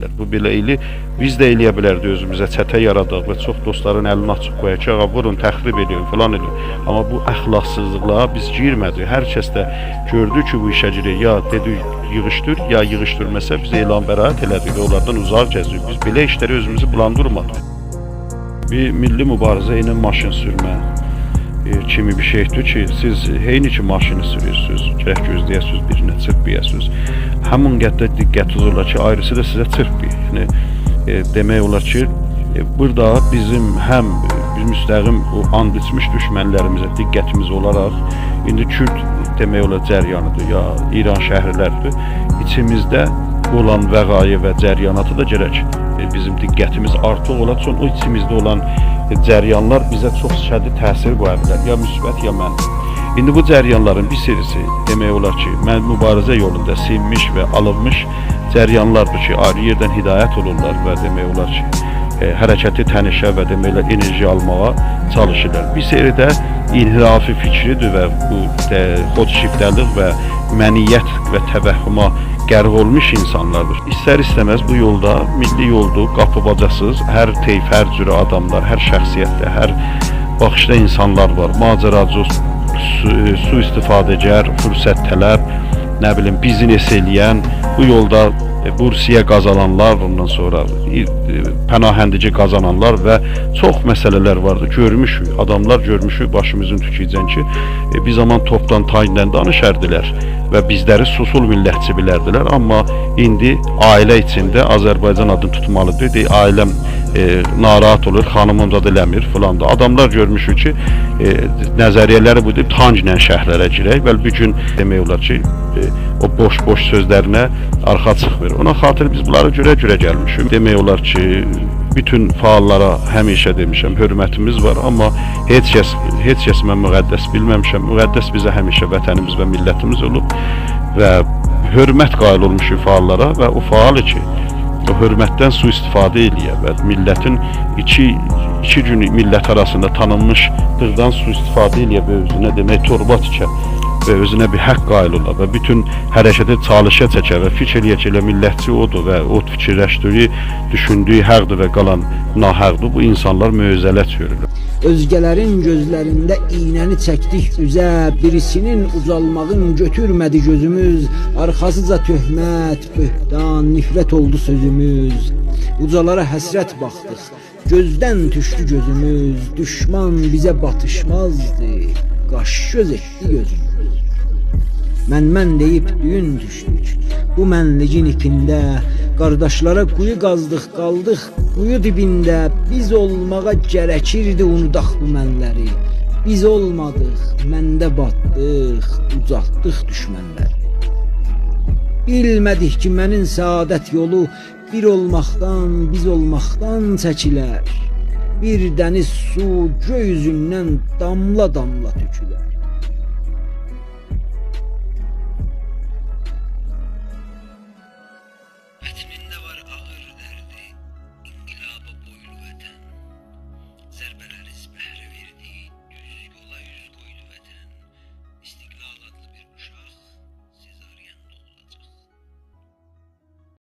Bu belə ili biz də eləyə bilərdi, özümüzə çətə yaradaq və çox dostların əlini açıq qoyaq ki, vurun, təxrib edin, filan edin. Amma bu əxlaqsızlıqla biz girmədik. Hər kəs də gördü ki, bu işə girir. Ya dedi yığışdır, ya yığışdırmasa biz elan bəraət elədik və onlardan uzaq gəzirik. Biz belə işləri özümüzü bulandırmadıq. Bir milli mübarizə ilə maşın sürmə kimi bir şeydir ki, siz heyni ki maşını sürürsünüz, gərək gözləyəsiniz, birinə çırpıyasınız. Həmin qədər diqqətiniz olar ki, ayrısı da sizə çırpıyır. Yəni, demək olar ki, burada bizim həm müstəqim o and içmiş düşmənlərimizə diqqətimiz olaraq, indi Kürd demək olar cəryanıdır, ya İran şəhərləridir. İçimizdə olan vəqayə və cəryanatı da gərək bizim diqqətimiz artıq olar. Çünki o içimizdə olan cəryanlar bizə çox şədid təsir qoya bilər, ya müsbət, ya mənfi. İndi bu cəryanların bir serisi demək olar ki, mübarizə yolunda sinmiş və alınmış cəryanlardır ki, ayrı yerdən hidayət olurlar və demək olar ki, hərəkəti tənişə və demək olar enerji almağa çalışırlar. Bir seri də inhirafi fikridir və bu xodşiftəlik və məniyyət və təvəhhüma qərq olmuş insanlardır. İstər-istəməz bu yolda, milli yoldur, qapı bacasız, hər teyf, hər cürə adamlar, hər şəxsiyyətdə, hər baxışda insanlar var. Macəracı, su-istifadəgər, fürsət tələb, nə bilim, biznes eləyən, bu yolda bursiyə qazananlar, ondan sonra pənahəndici qazananlar və çox məsələlər vardı. Görmüşük, adamlar görmüşük başımızın tüküyəcən ki, bir zaman topdan tayinlə danışardilər və bizləri susul millətçi bilərdilər. Amma indi ailə içində Azərbaycan adını tutmalıdır. Ailəm narahat olur, xanımım da eləmir filan da. Adamlar görmüşük ki, nəzəriyyələri budur, tancla şəhərlərə girək və bir gün demək olar ki, o boş-boş sözlərinə arxa çıxmır. Ona xatir biz bunları görə-görə gəlmişik. Demək olar ki, bütün faallara həmişə demişəm, hörmətimiz var, amma heç kəs mən müqəddəs bilməmişəm. Müqəddəs bizə həmişə vətənimiz və millətimiz olub və hörmət qail olmuşuq faallara və o faalı ki, o hörmətdən sui-istifadə eləyə və milletin iki gün millət arasında tanınmışlıqdan sui-istifadə eləyə və özünə demək torba tikə və özünə bir haqq qail ola və bütün hərəkəti çalışa çəkə və fikir eləyə ki, elə millətçi odur və o fikirləşdiyi, düşündüyü həqdir və qalan nahəqdir. Bu insanlar müəzzələt görürlər. Özgələrin gözlərində iynəni çəkdik üzə, birisinin ucalmağın götürmədi gözümüz, arxasıca töhmət, böhtan, nifrət oldu sözümüz. Ucalara həsrət baxdıq, gözdən düşdü gözümüz, düşman bizə batışmazdı, qaş göz etdi gözümüz. Mən deyib düyün düşdük, bu mənligin ipində, qardaşlara quyu qazdıq, qaldıq quyu dibində. Biz olmağa gərəkirdi unudaq bu mənləri, biz olmadıq, məndə batdıq, ucaltdıq düşmənləri. Bilmədik ki, mənin səadət yolu bir olmaqdan, biz olmaqdan çəkilər. Bir dəniz su göy üzündən damla-damla tökülər.